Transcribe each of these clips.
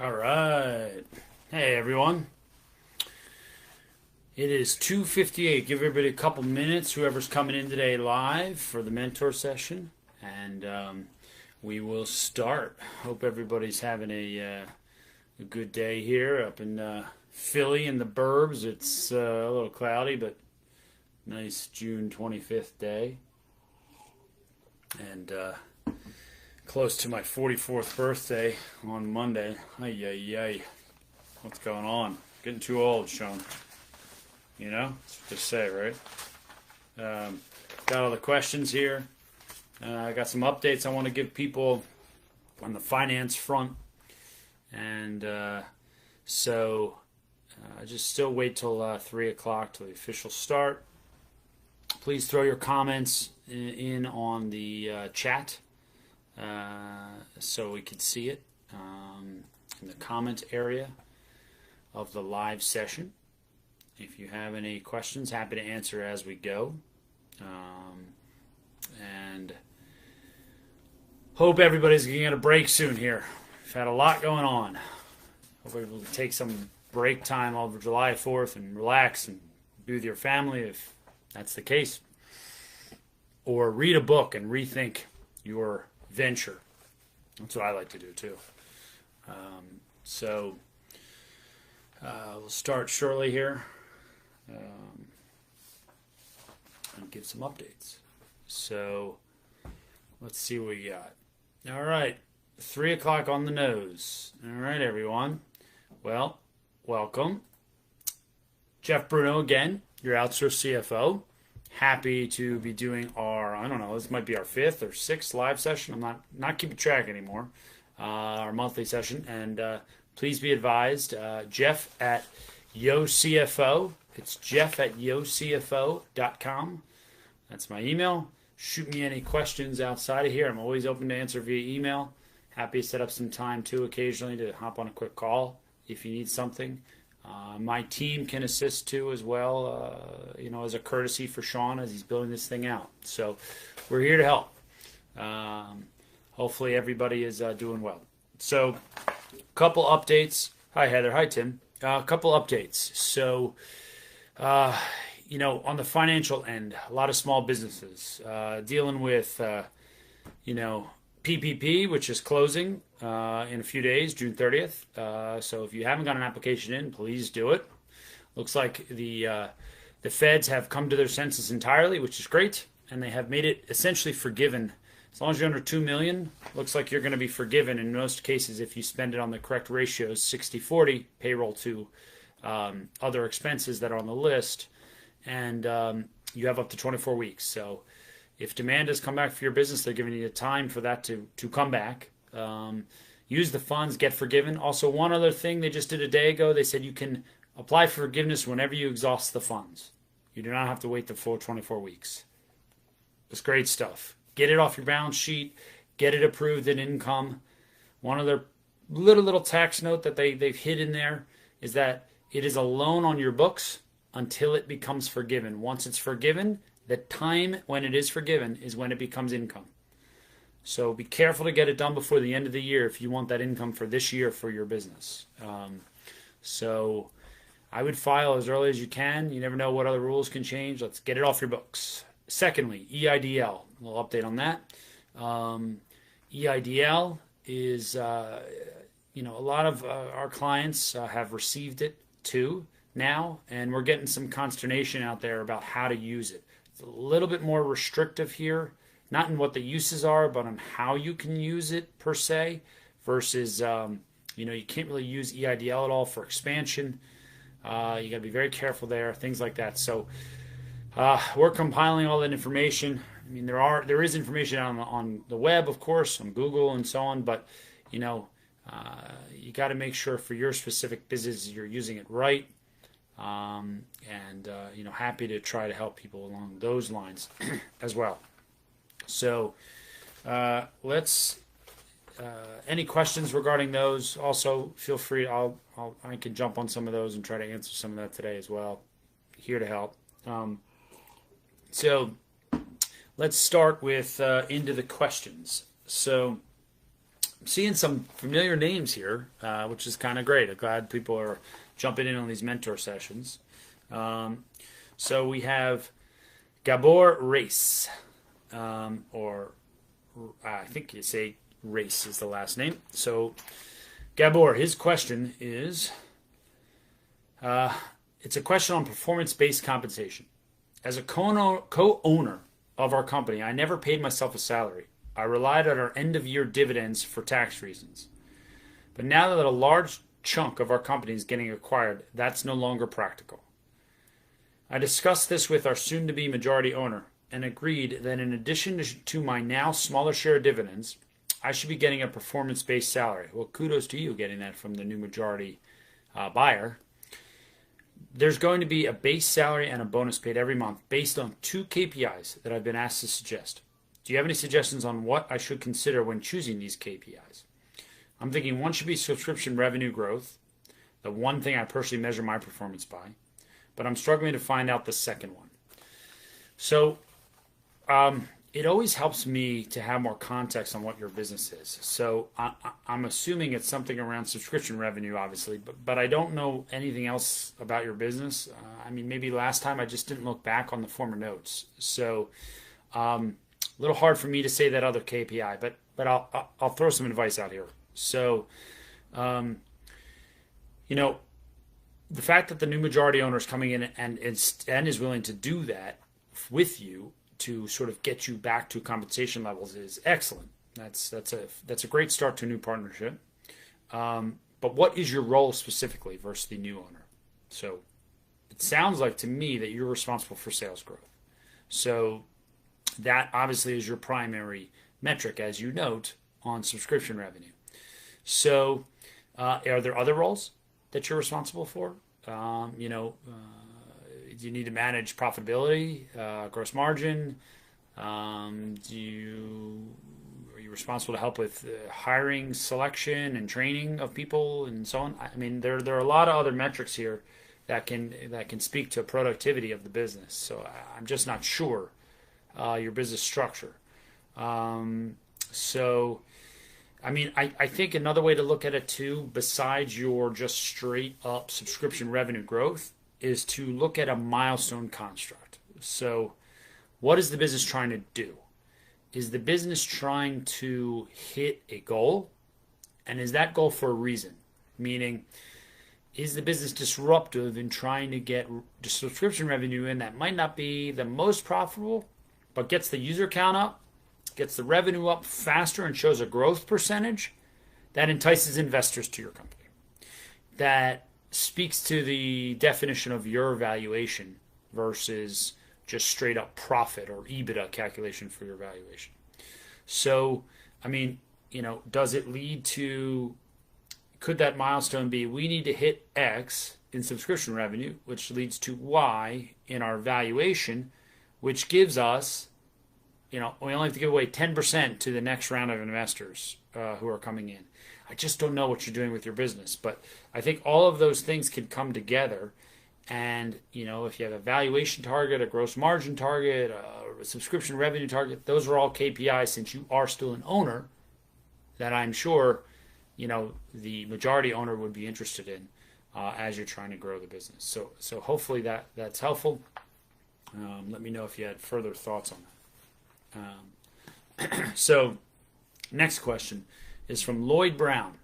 All right. Hey, everyone. It is 2:58. Give everybody a couple minutes, whoever's coming in today live for the mentor session, and we will start. Hope everybody's having a good day here up in Philly in the burbs. It's a little cloudy, but nice June 25th day. And close to my 44th birthday on Monday. Ay, ay, ay. What's going on? Getting too old, Sean. You know? That's what they say, right? Got all the questions here. I got some updates I want to give people on the finance front. And so just still wait till 3 o'clock till the official start. Please throw your comments in on the chat so we can see it in the comment area of the live session. If you have any questions, happy to answer as we go. And hope everybody's going to get a break soon here. We've had a lot going on. Hope everybody can take some break time over July 4th and relax and be with your family if that's the case. Or read a book and rethink your venture. That's what I like to do too. So we'll start shortly here and give some updates. So let's see what we got. All right, 3 o'clock on the nose. All right, everyone. Well, welcome. Jeff Bruno again, your outsourced CFO. Happy to be doing our, I don't know, this might be our 5th or 6th live session. I'm not keeping track anymore. Our monthly session. And please be advised, Jeff at YoCFO. It's Jeff at YoCFO.com. That's my email. Shoot me any questions outside of here. I'm always open to answer via email. Happy to set up some time too occasionally to hop on a quick call if you need something. My team can assist too as well, as a courtesy for Sean as he's building this thing out. So we're here to help. Hopefully everybody is doing well. So a couple updates. Hi, Heather. Hi, Tim. A couple updates. So, on the financial end, a lot of small businesses dealing with, PPP, which is closing in a few days, June 30th. So if you haven't got an application in, please do it. Looks like the feds have come to their senses entirely, which is great, and they have made it essentially forgiven. As long as you're under $2 million, looks like you're going to be forgiven in most cases if you spend it on the correct ratios, 60-40, payroll to other expenses that are on the list, and you have up to 24 weeks. So if demand has come back for your business, they're giving you time for that to come back. Use the funds, get forgiven. Also, one other thing they just did a day ago, they said you can apply for forgiveness whenever you exhaust the funds. You do not have to wait the full 24 weeks. It's great stuff. Get it off your balance sheet. Get it approved in income. One other little tax note that they've hid in there is that it is a loan on your books until it becomes forgiven. Once it's forgiven, the time when it is forgiven is when it becomes income. So be careful to get it done before the end of the year if you want that income for this year for your business. So I would file as early as you can. You never know what other rules can change. Let's get it off your books. Secondly, EIDL. A little update on that. EIDL is, a lot of our clients have received it too now, and we're getting some consternation out there about how to use it. It's a little bit more restrictive here, not in what the uses are, but on how you can use it per se, versus, you can't really use EIDL at all for expansion. You got to be very careful there, things like that. So we're compiling all that information. I mean, there is information on the web, of course, on Google and so on, but, you got to make sure for your specific business you're using it right. Happy to try to help people along those lines as well. So let's any questions regarding those, also feel free. I can jump on some of those and try to answer some of that today as well. Here to help. So let's start with into the questions. So seeing some familiar names here, which is kind of great. I'm glad people are jumping in on these mentor sessions. So we have Gabor Race, or I think you say Race is the last name. So Gabor, his question is, it's a question on performance-based compensation. As a co-owner of our company, I never paid myself a salary. I relied on our end-of-year dividends for tax reasons. But now that a large chunk of our company is getting acquired, that's no longer practical. I discussed this with our soon-to-be majority owner and agreed that in addition to my now smaller share of dividends, I should be getting a performance-based salary. Well, kudos to you getting that from the new majority buyer. There's going to be a base salary and a bonus paid every month based on 2 KPIs that I've been asked to suggest. Do you have any suggestions on what I should consider when choosing these KPIs? I'm thinking one should be subscription revenue growth, the one thing I personally measure my performance by, but I'm struggling to find out the second one. So it always helps me to have more context on what your business is. So I'm assuming it's something around subscription revenue, obviously, but I don't know anything else about your business. I mean, maybe last time I just didn't look back on the former notes. So a little hard for me to say that other KPI, but I'll throw some advice out here. So, the fact that the new majority owner is coming in and is willing to do that with you to sort of get you back to compensation levels is excellent. That's a great start to a new partnership. But what is your role specifically versus the new owner? So it sounds like to me that you're responsible for sales growth. So that obviously is your primary metric, as you note, on subscription revenue. So are there other roles that you're responsible for? Do you need to manage profitability, gross margin? Are you responsible to help with hiring, selection, and training of people, and so on? I mean, there are a lot of other metrics here that can speak to productivity of the business. So I'm just not sure your business structure. So, I mean, I think another way to look at it too, besides your just straight up subscription revenue growth, is to look at a milestone construct. So what is the business trying to do? Is the business trying to hit a goal? And is that goal for a reason? Meaning, is the business disruptive in trying to get subscription revenue in that might not be the most profitable, but gets the user count up, gets the revenue up faster and shows a growth percentage that entices investors to your company, that speaks to the definition of your valuation versus just straight up profit or EBITDA calculation for your valuation. So, I mean, does it lead to, could that milestone be, we need to hit X in subscription revenue, which leads to Y in our valuation, which gives us, we only have to give away 10% to the next round of investors who are coming in. I just don't know what you're doing with your business, but I think all of those things can come together. And, if you have a valuation target, a gross margin target, a subscription revenue target, those are all KPIs, since you are still an owner, that I'm sure, the majority owner would be interested in as you're trying to grow the business. So hopefully that's helpful. Let me know if you had further thoughts on that. So next question is from Lloyd Brown.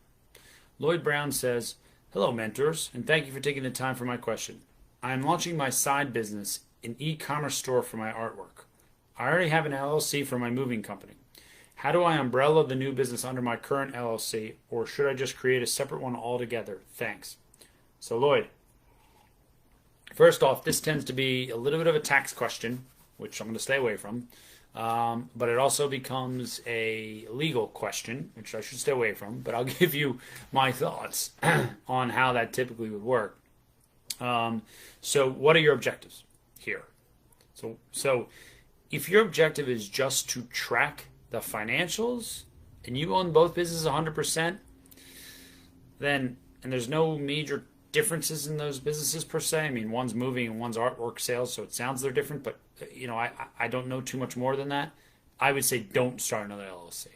Lloyd Brown says, "Hello, mentors, and thank you for taking the time for my question. I am launching my side business, an e-commerce store for my artwork. I already have an LLC for my moving company. How do I umbrella the new business under my current LLC, or should I just create a separate one altogether? Thanks." So Lloyd, first off, this tends to be a little bit of a tax question, which I'm going to stay away from. But it also becomes a legal question, which I should stay away from, but I'll give you my thoughts on how that typically would work. So what are your objectives here? So if your objective is just to track the financials and you own both businesses 100%, then, and there's no major differences in those businesses per se. I mean, one's moving and one's artwork sales, so it sounds they're different, but I don't know too much more than that. I would say don't start another LLC.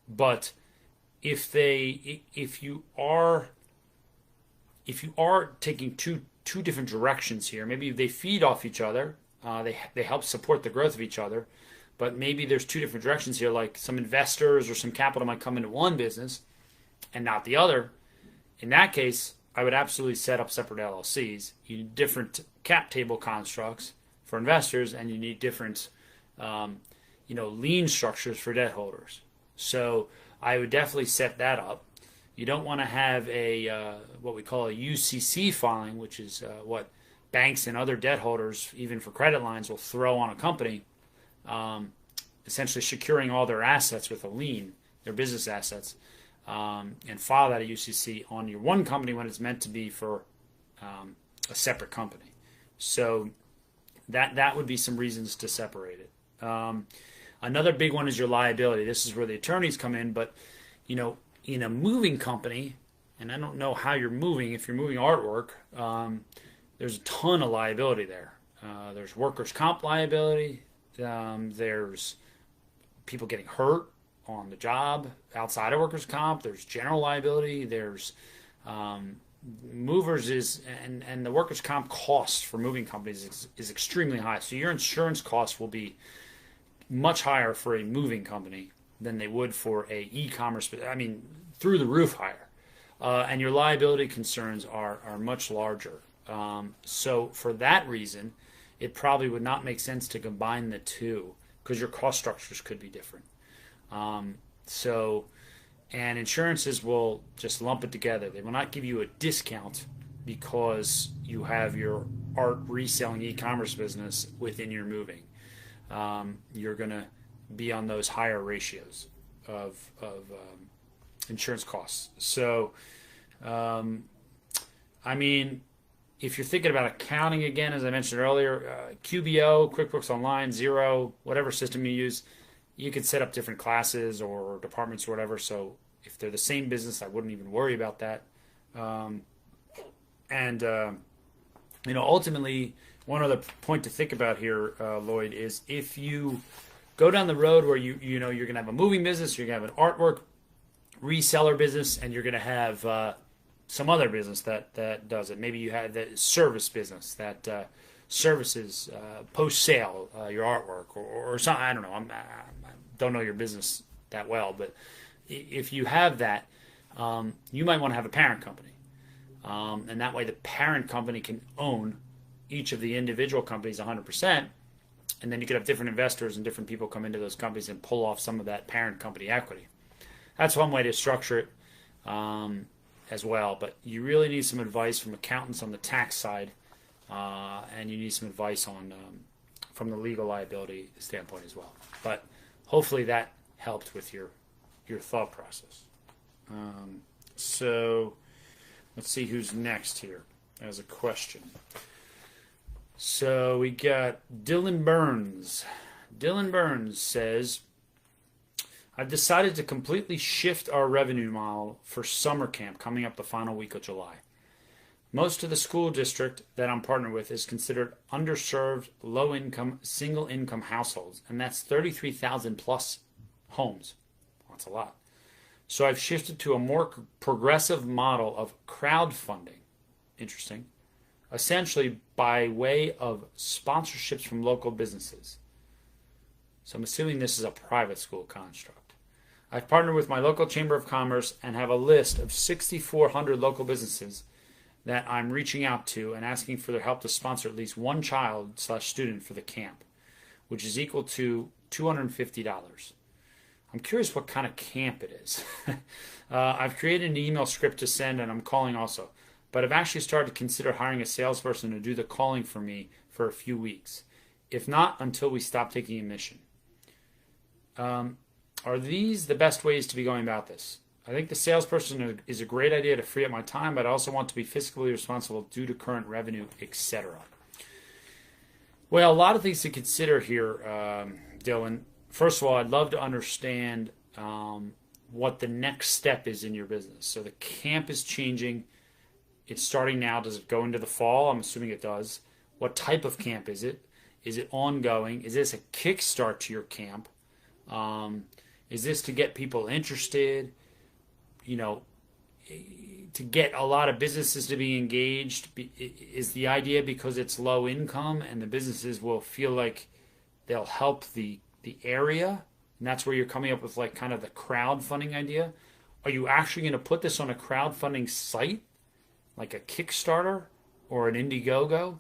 But if you are taking two different directions here, maybe they feed off each other. They help support the growth of each other, but maybe there's two different directions here. Like some investors or some capital might come into one business and not the other. In that case, I would absolutely set up separate LLCs. You need different cap table constructs for investors, and you need different, lien structures for debt holders. So I would definitely set that up. You don't want to have what we call a UCC filing, which is what banks and other debt holders, even for credit lines, will throw on a company, essentially securing all their assets with a lien, their business assets, and file that at UCC on your one company when it's meant to be for a separate company. So that would be some reasons to separate it. Another big one is your liability. This is where the attorneys come in, but in a moving company, and I don't know how you're moving, if you're moving artwork, there's a ton of liability there. There's workers' comp liability. There's people getting hurt on the job outside of workers' comp. There's general liability. There's movers and the workers' comp cost for moving companies is extremely high. So your insurance costs will be much higher for a moving company than they would for a e-commerce. Through the roof higher. And your liability concerns are much larger. So for that reason, it probably would not make sense to combine the two because your cost structures could be different. And insurances will just lump it together. They will not give you a discount because you have your art reselling e-commerce business within your moving. You're going to be on those higher ratios of insurance costs. So, if you're thinking about accounting again, as I mentioned earlier, QBO, QuickBooks Online, Xero, whatever system you use, you could set up different classes or departments or whatever. So if they're the same business, I wouldn't even worry about that. Ultimately, one other point to think about here, Lloyd, is if you go down the road where you're going to have a moving business, you're going to have an artwork reseller business, and you're going to have some other business that does it. Maybe you have the service business that services post-sale your artwork or something. I don't know. I don't know your business that well, but if you have that, you might want to have a parent company. And that way the parent company can own each of the individual companies 100%, and then you could have different investors and different people come into those companies and pull off some of that parent company equity. That's one way to structure it as well, but you really need some advice from accountants on the tax side, and you need some advice on from the legal liability standpoint as well. But hopefully that helped with your thought process. So let's see who's next here as a question. So we got Dylan Burns. Dylan Burns says, I've decided to completely shift our revenue model for summer camp coming up the final week of July. Most of the school district that I'm partnered with is considered underserved, low-income, single-income households, and that's 33,000 plus homes. That's a lot. So I've shifted to a more progressive model of crowdfunding. Interesting. Essentially by way of sponsorships from local businesses. So I'm assuming this is a private school construct. I've partnered with my local Chamber of Commerce and have a list of 6,400 local businesses that I'm reaching out to and asking for their help to sponsor at least one child/student for the camp, which is equal to $250. I'm curious what kind of camp it is. I've created an email script to send, and I'm calling also. But I've actually started to consider hiring a salesperson to do the calling for me for a few weeks. If not, until we stop taking admission. Are these the best ways to be going about this? I think the salesperson is a great idea to free up my time, but I also want to be fiscally responsible due to current revenue, etc. Well, a lot of things to consider here, Dylan. First of all, I'd love to understand what the next step is in your business. So the camp is changing. It's starting now. Does it go into the fall? I'm assuming it does. What type of camp is it? Is it ongoing? Is this a kickstart to your camp? Is this to get people interested? You know, to get a lot of businesses to be engaged? Is the idea because it's low income and the businesses will feel like they'll help the area? And that's where you're coming up with like kind of the crowdfunding idea. Are you actually going to put this on a crowdfunding site like a Kickstarter or an Indiegogo,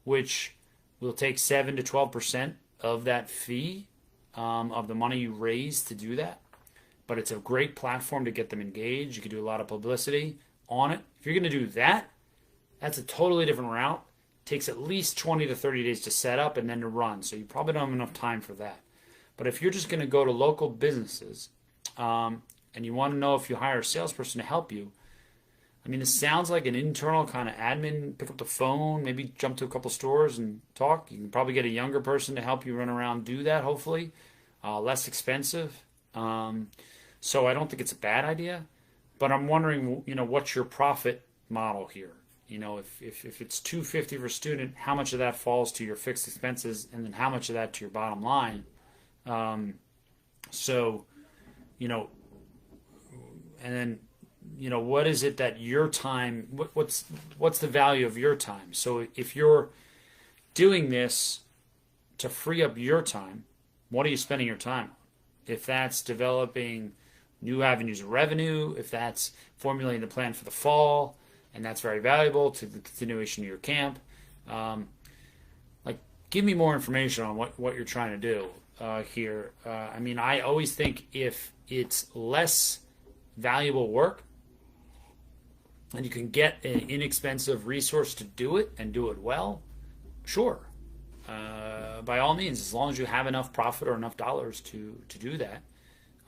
which will take 7 to 12% of that fee, of the money you raise to do that? But it's a great platform to get them engaged. You can do a lot of publicity on it. If you're going to do that, that's a totally different route. It takes at least 20 to 30 days to set up and then to run. So you probably don't have enough time for that. But if you're just going to go to local businesses, and you want to know if you hire a salesperson to help you, I mean, this sounds like an internal kind of admin. Pick up the phone, maybe jump to a couple stores and talk. You can probably get a younger person to help you run around, do that, hopefully. Less expensive. So I don't think it's a bad idea. But I'm wondering, what's your profit model here? If it's $250 for a student, how much of that falls to your fixed expenses, and then how much of that to your bottom line? So, and then, what is it that your time, what's the value of your time? So if you're doing this to free up your time, what are you spending your time on? If that's developing new avenues of revenue, if that's formulating the plan for the fall, and that's very valuable to the continuation of your camp, give me more information on what you're trying to do here. I always think if it's less valuable work and you can get an inexpensive resource to do it and do it well, sure. By all means, as long as you have enough profit or enough dollars to do that.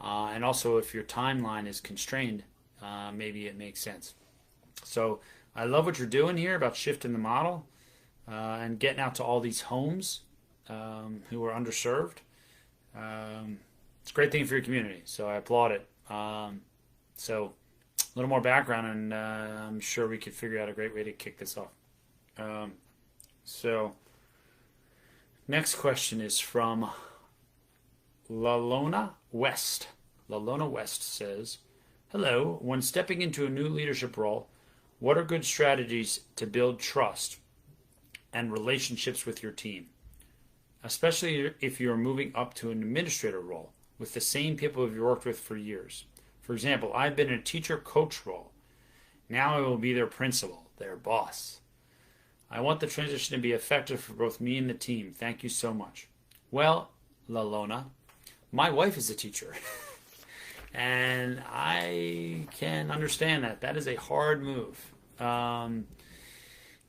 And also if your timeline is constrained, maybe it makes sense. So I love what you're doing here about shifting the model and getting out to all these homes who are underserved. It's a great thing for your community, so I applaud it. So a little more background, and I'm sure we could figure out a great way to kick this off. So next question is from Lalona West. Lalona West says, hello, when stepping into a new leadership role, what are good strategies to build trust and relationships with your team, especially if you're moving up to an administrator role with the same people you've worked with for years? For example, I've been in a teacher-coach role. Now I will be their principal, their boss. I want the transition to be effective for both me and the team. Thank you so much. Well, Lalona, my wife is a teacher. And I can understand that. That is a hard move.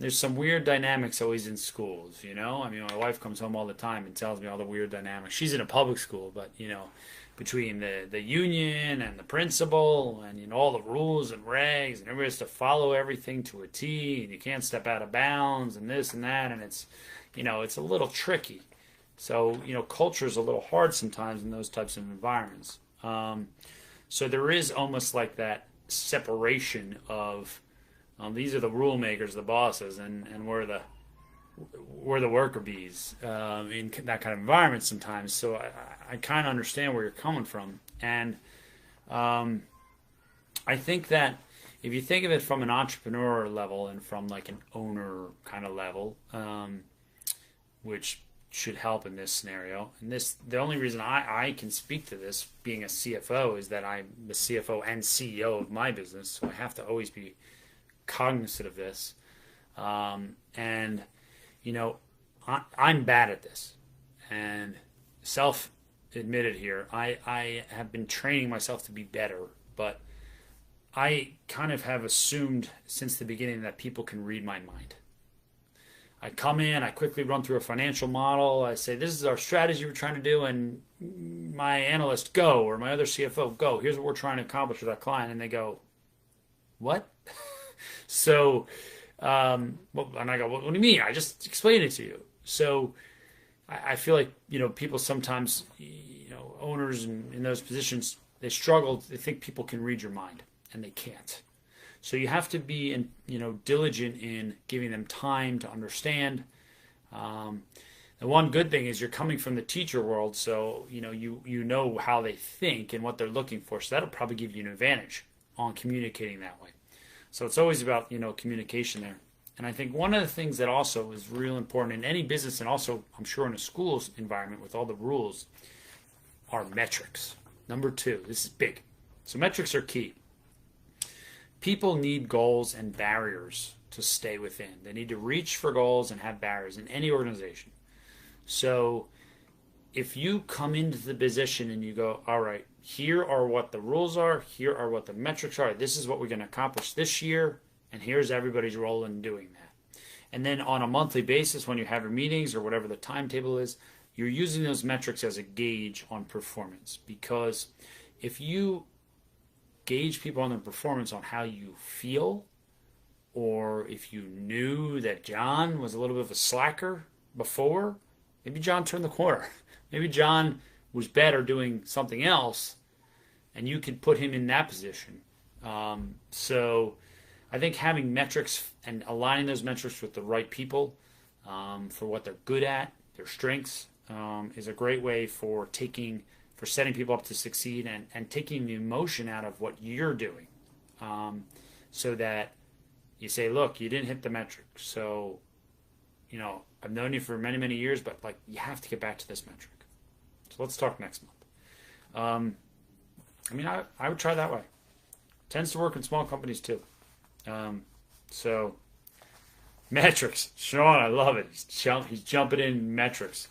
There's some weird dynamics always in schools, my wife comes home all the time and tells me all the weird dynamics. She's in a public school, but, between the union and the principal and, all the rules and regs, and everybody has to follow everything to a T, and you can't step out of bounds and this and that, and it's, it's a little tricky. So, culture is a little hard sometimes in those types of environments. So there is almost like that separation of these are the rule makers, the bosses, and we're the worker bees in that kind of environment sometimes. So I kind of understand where you're coming from, and I think that if you think of it from an entrepreneur level and from like an owner kind of level, which should help in this scenario. And the only reason I can speak to this, being a CFO, is that I'm the CFO and CEO of my business, so I have to always be cognizant of this. I'm bad at this, and self-admitted here, I have been training myself to be better, but I kind of have assumed since the beginning that people can read my mind. I come in, I quickly run through a financial model. I say, this is our strategy we're trying to do, and my analyst, go, or my other CFO, go. Here's what we're trying to accomplish with our client. And they go, what? So, and I go, what do you mean? I just explained it to you. So I feel like, people sometimes, owners in those positions, they struggle. They think people can read your mind, and they can't. So you have to be, diligent in giving them time to understand. The one good thing is you're coming from the teacher world, so you know how they think and what they're looking for. So that'll probably give you an advantage on communicating that way. So it's always about communication there. And I think one of the things that also is real important in any business, and also I'm sure in a school's environment with all the rules, are metrics. Number two, this is big. So metrics are key. People need goals and barriers to stay within. They need to reach for goals and have barriers in any organization. So if you come into the position and you go, all right, here are what the rules are, here are what the metrics are, this is what we're going to accomplish this year, and here's everybody's role in doing that. And then on a monthly basis, when you have your meetings or whatever the timetable is, you're using those metrics as a gauge on performance. Because if you gauge people on their performance on how you feel, or if you knew that John was a little bit of a slacker before, maybe John turned the corner. Maybe John was better doing something else, and you could put him in that position. So I think having metrics and aligning those metrics with the right people for what they're good at, their strengths, is a great way for setting people up to succeed and taking the emotion out of what you're doing, so that you say, look, you didn't hit the metric. So, I've known you for many, many years, but you have to get back to this metric. So let's talk next month. I would try that way. Tends to work in small companies too. So metrics, Sean, I love it. He's jumping in metrics.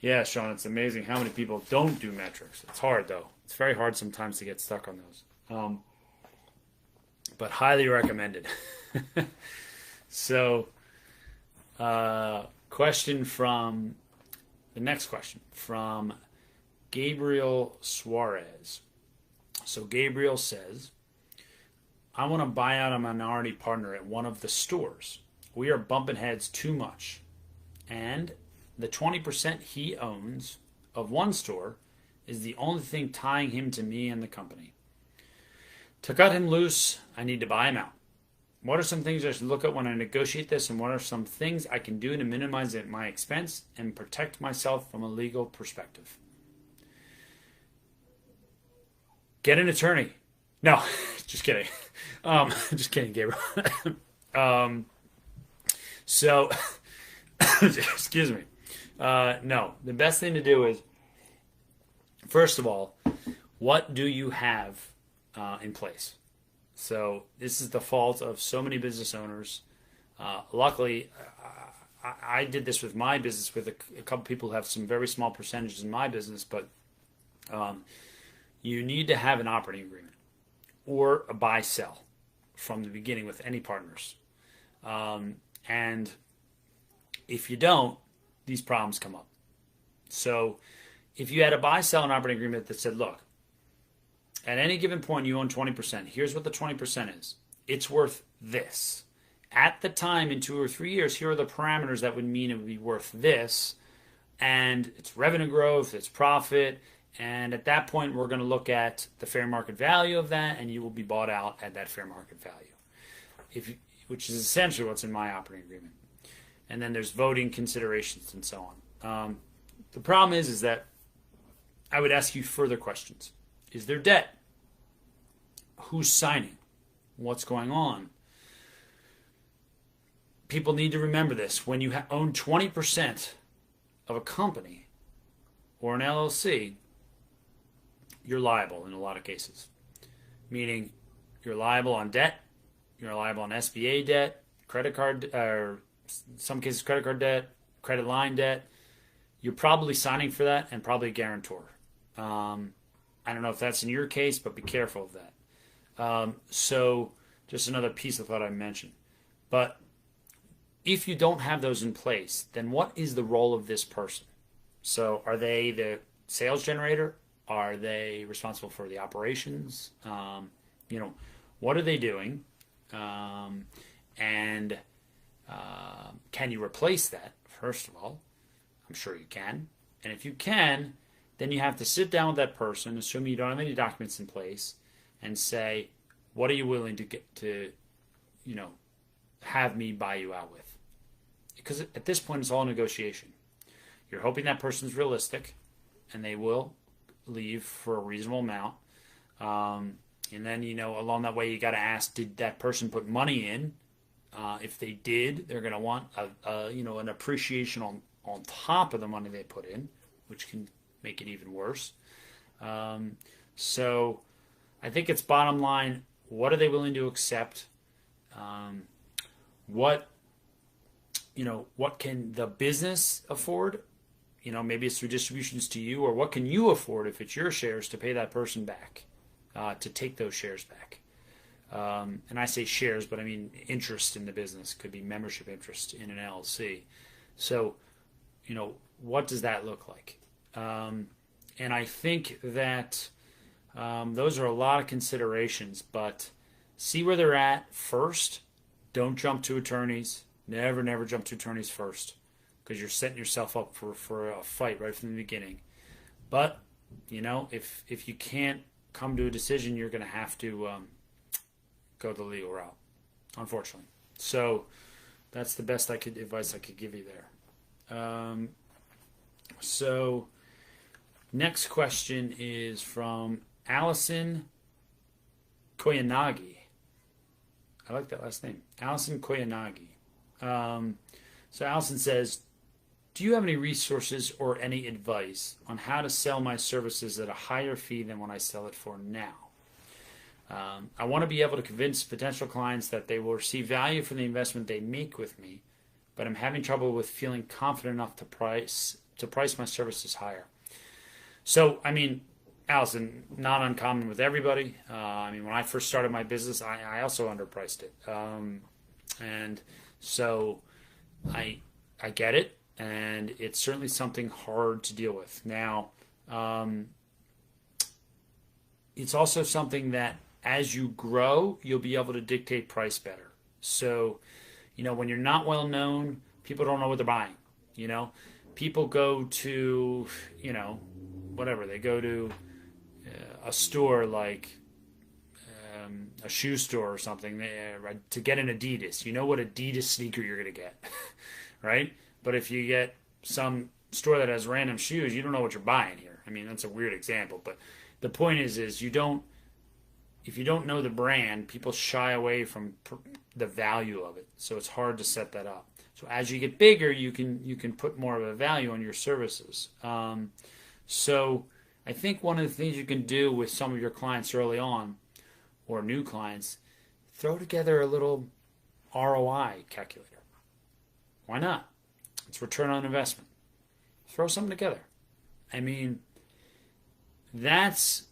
Yeah, Sean, it's amazing how many people don't do metrics. It's hard though. It's very hard sometimes to get stuck on those. But highly recommended. So, the next question from Gabriel Suarez. So Gabriel says, I want to buy out a minority partner at one of the stores. We are bumping heads too much. And the 20% he owns of one store is the only thing tying him to me and the company. To cut him loose, I need to buy him out. What are some things I should look at when I negotiate this, and what are some things I can do to minimize my expense and protect myself from a legal perspective? Get an attorney. No, just kidding. Just kidding, Gabriel. So, excuse me. No, the best thing to do is, first of all, what do you have in place? So this is the fault of so many business owners. Luckily, I did this with my business with a couple people who have some very small percentages in my business, but you need to have an operating agreement or a buy-sell from the beginning with any partners. And if you don't, these problems come up. So if you had a buy-sell and operating agreement that said, look, at any given point you own 20%, here's what the 20% is. It's worth this. At the time, in 2 or 3 years, here are the parameters that would mean it would be worth this. And it's revenue growth, it's profit, and at that point we're going to look at the fair market value of that, and you will be bought out at that fair market value, which is essentially what's in my operating agreement. And then there's voting considerations and so on. The problem is that I would ask you further questions. Is there debt? Who's signing? What's going on? People need to remember this. When you own 20% of a company or an LLC, you're liable in a lot of cases. Meaning you're liable on debt, you're liable on SBA debt, credit card, or in some cases credit card debt, credit line debt. You're probably signing for that and probably a guarantor. I don't know if that's in your case, but be careful of that. So just another piece of what I mentioned. But if you don't have those in place, then what is the role of this person? So are they the sales generator? Are they responsible for the operations? What are they doing? And can you replace that, first of all? I'm sure you can. And if you can, then you have to sit down with that person, assuming you don't have any documents in place, and say, what are you willing to get to, have me buy you out with? Because at this point, it's all negotiation. You're hoping that person's realistic, and they will leave for a reasonable amount. And then, along that way, you got to ask, did that person put money in? If they did, they're going to want an appreciation on top of the money they put in, which can make it even worse. So I think it's bottom line, what are they willing to accept? What can the business afford? Maybe it's through distributions to you, or what can you afford if it's your shares to pay that person back, to take those shares back. And I say shares, but I mean interest in the business. Could be membership interest in an LLC. So, what does that look like? And I think that those are a lot of considerations, but see where they're at first. Don't jump to attorneys. Never jump to attorneys first, because you're setting yourself up for a fight right from the beginning. But, if you can't come to a decision, you're going to have to go the legal route, unfortunately. So that's the best advice I could give you there. So next question is from Allison Koyanagi. I like that last name, Allison Koyanagi. So Allison says, do you have any resources or any advice on how to sell my services at a higher fee than what I sell it for now? I want to be able to convince potential clients that they will receive value for the investment they make with me, but I'm having trouble with feeling confident enough to price my services higher. So, Allison, not uncommon with everybody. When I first started my business, I also underpriced it. And so I get it, and it's certainly something hard to deal with. Now, it's also something that as you grow, you'll be able to dictate price better. So, when you're not well known, people don't know what they're buying. People go to, whatever. They go to a store like a shoe store or something to get an Adidas. You know what Adidas sneaker you're going to get, right? But if you get some store that has random shoes, you don't know what you're buying here. That's a weird example, but the point is if you don't know the brand, people shy away from the value of it. So it's hard to set that up. So as you get bigger, you can put more of a value on your services. So I think one of the things you can do with some of your clients early on, or new clients, throw together a little ROI calculator. Why not? It's return on investment. Throw something together. That's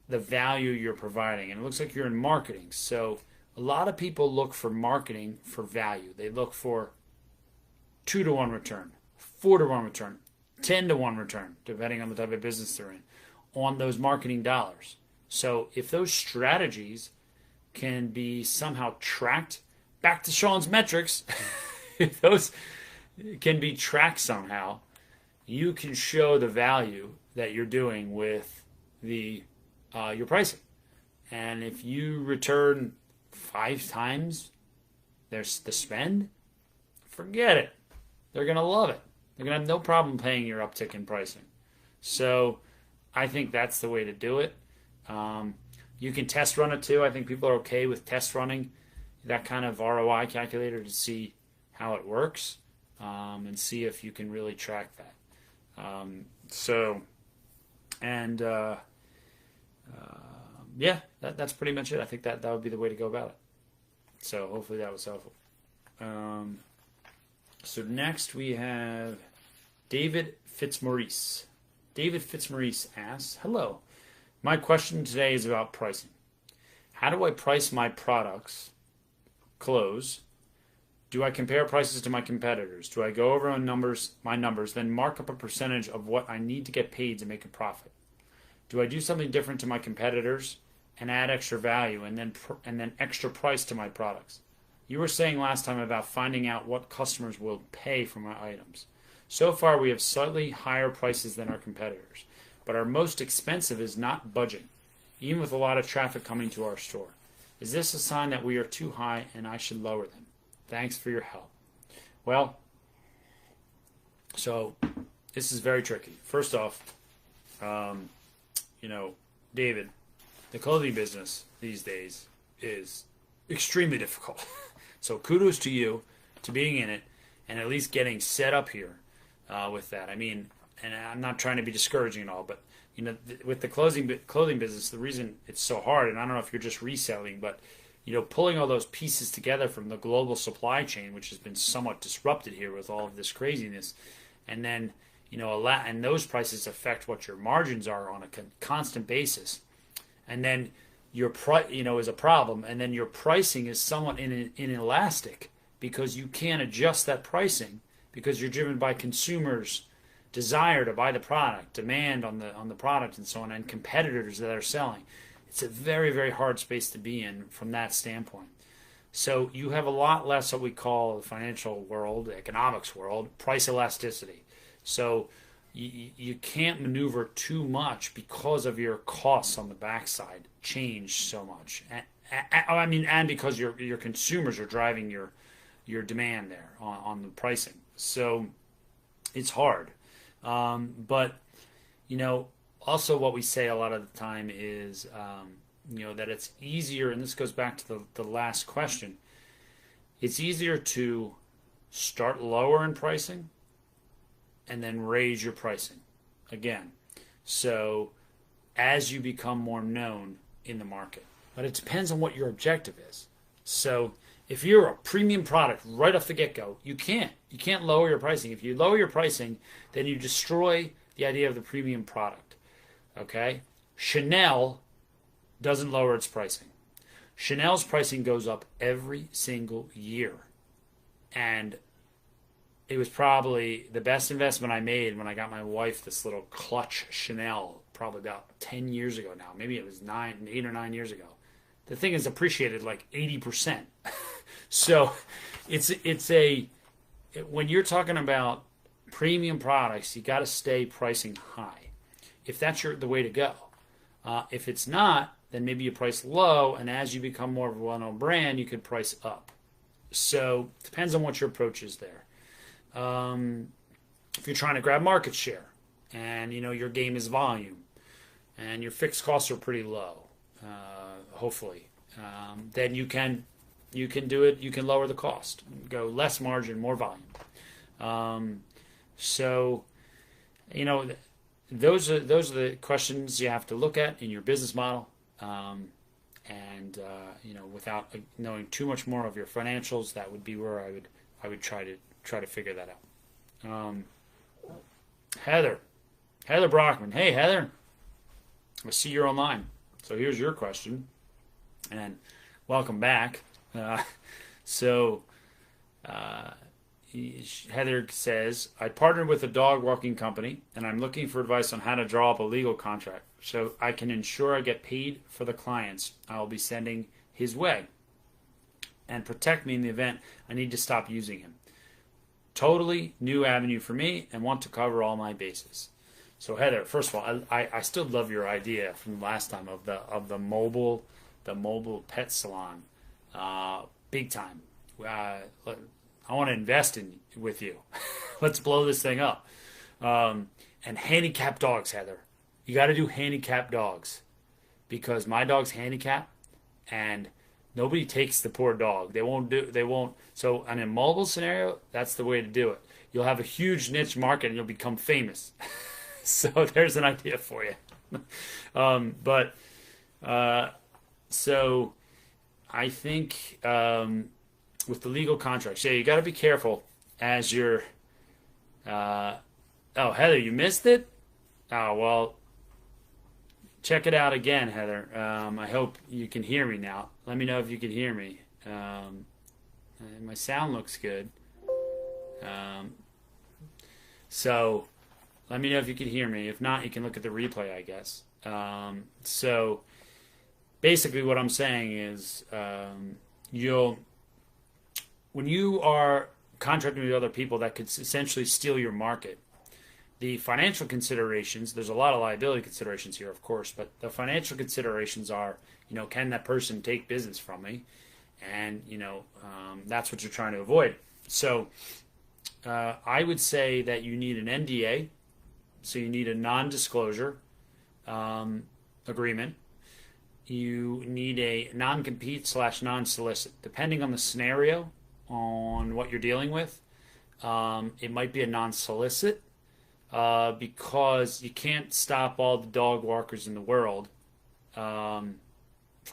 the value you're providing. And it looks like you're in marketing. So a lot of people look for marketing for value. They look for 2-to-1 return, 4-to-1 return, 10-to-1 return, depending on the type of business they're in, on those marketing dollars. So if those strategies can be somehow tracked, back to Sean's metrics, if those can be tracked somehow, you can show the value that you're doing with your pricing. And if you return 5 times the spend, forget it. They're going to love it. They're going to have no problem paying your uptick in pricing. So I think that's the way to do it. You can test run it too. I think people are okay with test running that kind of ROI calculator to see how it works, and see if you can really track that. That's pretty much it. I think that would be the way to go about it. So hopefully that was helpful. So next we have David Fitzmaurice. David Fitzmaurice asks, hello. My question today is about pricing. How do I price my products? Close. Do I compare prices to my competitors? Do I go over my numbers, then mark up a percentage of what I need to get paid to make a profit? Do I do something different to my competitors and add extra value and then extra price to my products? You were saying last time about finding out what customers will pay for my items. So far, we have slightly higher prices than our competitors, but our most expensive is not budging, even with a lot of traffic coming to our store. Is this a sign that we are too high and I should lower them? Thanks for your help. Well, so this is very tricky. First off, you know, David, the clothing business these days is extremely difficult. So kudos to you to being in it and at least getting set up here with that. I mean, and I'm not trying to be discouraging at all, but you know, with the clothing business, the reason it's so hard, and I don't know if you're just reselling, but you know, pulling all those pieces together from the global supply chain, which has been somewhat disrupted here with all of this craziness, and then you know, and those prices affect what your margins are on a constant basis, and then your you know, is a problem, and then your pricing is somewhat inelastic because you can't adjust that pricing because you're driven by consumers' desire to buy the product, demand on the product, and so on, and competitors that are selling. It's a very, very hard space to be in from that standpoint. So you have a lot less what we call the financial world, the economics world, price elasticity. So you can't maneuver too much because of your costs on the backside change so much. And because your consumers are driving your demand there on the pricing. So it's hard. But you know, also what we say a lot of the time is you know, that it's easier, and this goes back to the last question. It's easier to start lower in pricing and then raise your pricing again. So as you become more known in the market. But it depends on what your objective is. So if you're a premium product right off the get-go, you can't lower your pricing. If you lower your pricing, then you destroy the idea of the premium product. Okay? Chanel doesn't lower its pricing. Chanel's pricing goes up every single year. And it was probably the best investment I made when I got my wife this little clutch Chanel, probably about 10 years ago now. Maybe it was 8 or 9 years ago. The thing is appreciated like 80%. So when you're talking about premium products, you got to stay pricing high. If that's the way to go. If it's not, then maybe you price low, and as you become more of a well-known brand, you could price up. So it depends on what your approach is there. If you're trying to grab market share, and you know your game is volume, and your fixed costs are pretty low, hopefully, then you can do it. You can lower the cost, go less margin, more volume. So, you know, those are the questions you have to look at in your business model, and you know, without knowing too much more of your financials, that would be where I would try to figure that out. Heather Brockman. Hey, Heather. I see you're online. So here's your question, and welcome back. Heather says, I partnered with a dog walking company, and I'm looking for advice on how to draw up a legal contract so I can ensure I get paid for the clients I will be sending his way and protect me in the event I need to stop using him. Totally new avenue for me and want to cover all my bases. So Heather, first of all, I still love your idea from last time of the mobile pet salon, big time. I want to invest with you. Let's blow this thing up. And handicapped dogs, Heather. You got to do handicapped dogs because my dog's handicapped and nobody takes the poor dog. They won't. So in a mobile scenario, that's the way to do it. You'll have a huge niche market and you'll become famous. So there's an idea for you. So I think with the legal contracts, yeah, you got to be careful as you're. Oh, Heather, you missed it? Oh, well, check it out again, Heather. I hope you can hear me now. Let me know if you can hear me. My sound looks good. So let me know if you can hear me. If not, you can look at the replay, I guess. So basically what I'm saying is when you are contracting with other people that could essentially steal your market, the financial considerations, there's a lot of liability considerations here, of course, but the financial considerations are, you know, can that person take business from me? And, you know, that's what you're trying to avoid. So I would say that you need an NDA So you need a non-disclosure agreement. You need a non-compete slash non-solicit. Depending on the scenario, on what you're dealing with, it might be a non-solicit because you can't stop all the dog walkers in the world from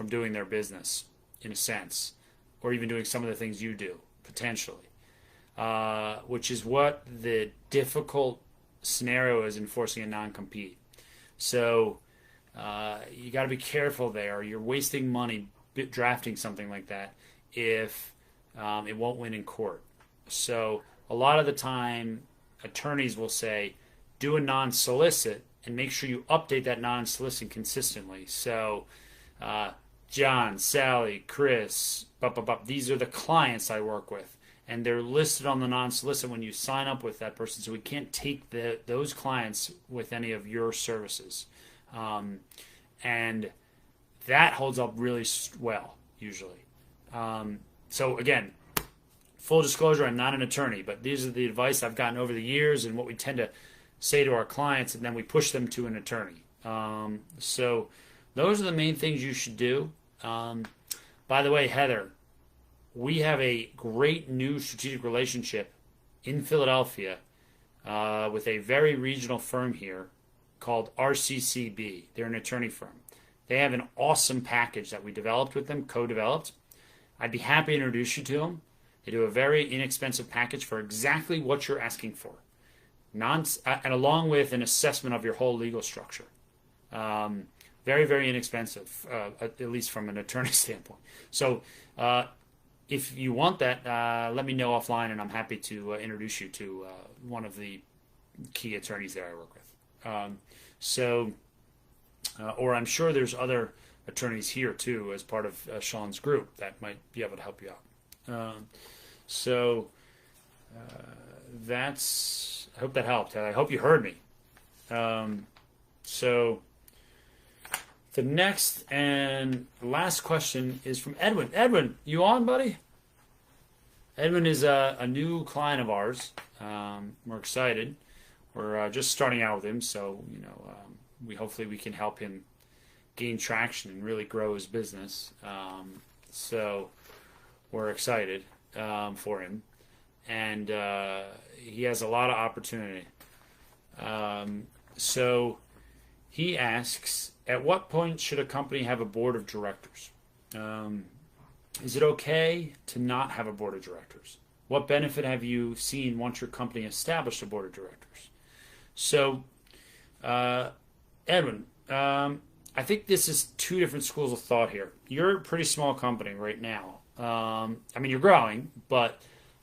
doing their business, in a sense, or even doing some of the things you do, potentially, which is what the difficult scenario is enforcing a non-compete. So you got to be careful there. You're wasting money drafting something like that if it won't win in court. So a lot of the time, attorneys will say, do a non-solicit and make sure you update that non-solicit consistently. So John, Sally, Chris, these are the clients I work with. And they're listed on the non-solicit when you sign up with that person. So we can't take those clients with any of your services. And that holds up really well, usually. So again, full disclosure, I'm not an attorney, but these are the advice I've gotten over the years and what we tend to say to our clients, and then we push them to an attorney. So those are the main things you should do. By the way, Heather, we have a great new strategic relationship in Philadelphia with a very regional firm here called RCCB. They're an attorney firm. They have an awesome package that we developed with them, co-developed. I'd be happy to introduce you to them. They do a very inexpensive package for exactly what you're asking for, and along with an assessment of your whole legal structure. Very, very inexpensive, at least from an attorney standpoint. So if you want that, let me know offline, and I'm happy to introduce you to one of the key attorneys there I work with. Or I'm sure there's other attorneys here too as part of Sean's group that might be able to help you out. I hope that helped. I hope you heard me. So the next and last question is from Edwin. Edwin, you on, buddy? Edwin is a new client of ours. We're excited. We're just starting out with him, so hopefully we can help him gain traction and really grow his business. So we're excited for him, and he has a lot of opportunity. So he asks, at what point should a company have a board of directors? Is it okay to not have a board of directors? What benefit have you seen once your company established a board of directors? So, Edwin, I think this is two different schools of thought here. You're a pretty small company right now. You're growing, but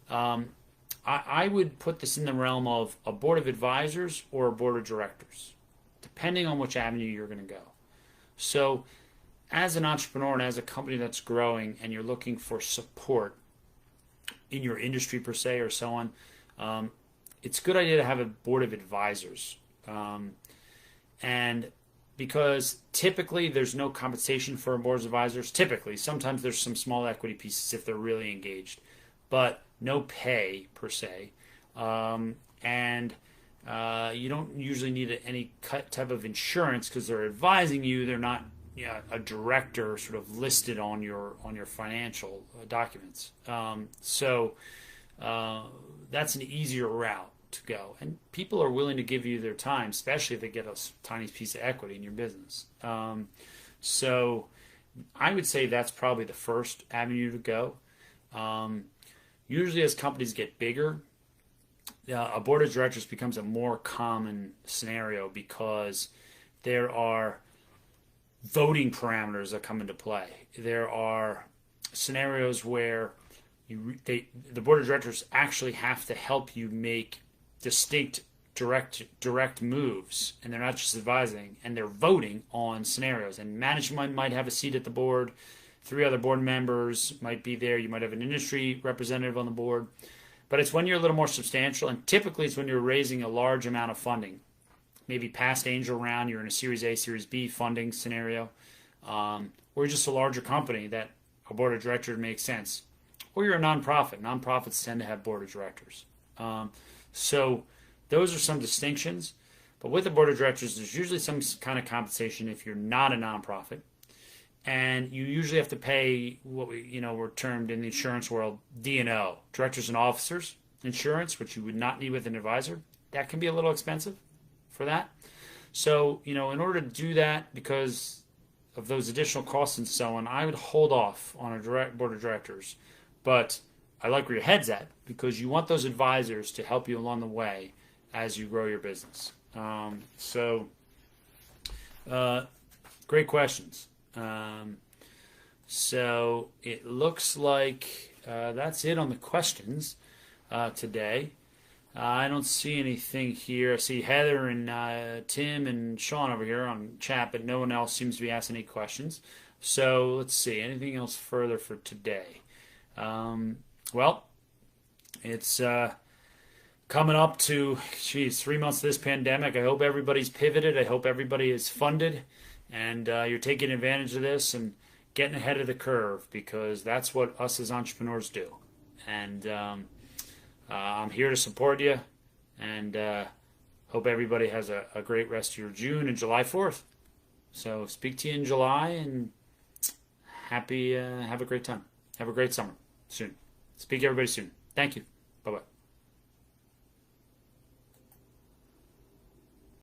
I would put this in the realm of a board of advisors or a board of directors, depending on which avenue you're going to go. So, as an entrepreneur and as a company that's growing and you're looking for support in your industry per se or so on, it's a good idea to have a board of advisors. And because typically there's no compensation for a board of advisors. Typically, sometimes there's some small equity pieces if they're really engaged, but no pay per se. And you don't usually need any type of insurance because they're advising you. They're not a director sort of listed on your financial documents. So that's an easier route to go, and people are willing to give you their time, especially if they get a tiny piece of equity in your business. So I would say that's probably the first avenue to go. Usually as companies get bigger, a board of directors becomes a more common scenario because there are voting parameters that come into play. There are scenarios where the board of directors actually have to help you make distinct direct moves, and they're not just advising, and they're voting on scenarios. And management might have a seat at the board. 3 other board members might be there. You might have an industry representative on the board. But it's when you're a little more substantial, and typically it's when you're raising a large amount of funding. Maybe past angel round, you're in a Series A, Series B funding scenario, or you're just a larger company that a board of directors makes sense. Or you're a nonprofit. Nonprofits tend to have board of directors. So those are some distinctions. But with the board of directors, there's usually some kind of compensation if you're not a nonprofit, and you usually have to pay what we're termed in the insurance world D&O, directors and officers insurance, which you would not need with an advisor. That can be a little expensive for that. So, in order to do that, because of those additional costs and so on, I would hold off on a direct board of directors. But I like where your head's at, because you want those advisors to help you along the way as you grow your business. Great questions. So it looks like that's it on the questions today. I don't see anything here. I see Heather and Tim and Sean over here on chat, but no one else seems to be asking any questions. So let's see. Anything else further for today? Well, it's coming up to 3 months of this pandemic. I hope everybody's pivoted. I hope everybody is funded, and you're taking advantage of this and getting ahead of the curve, because that's what us as entrepreneurs do. And I'm here to support you, and hope everybody has a great rest of your June and July 4th. So speak to you in July, and have a great time. Have a great summer soon. Speak to everybody soon. Thank you. Bye-bye.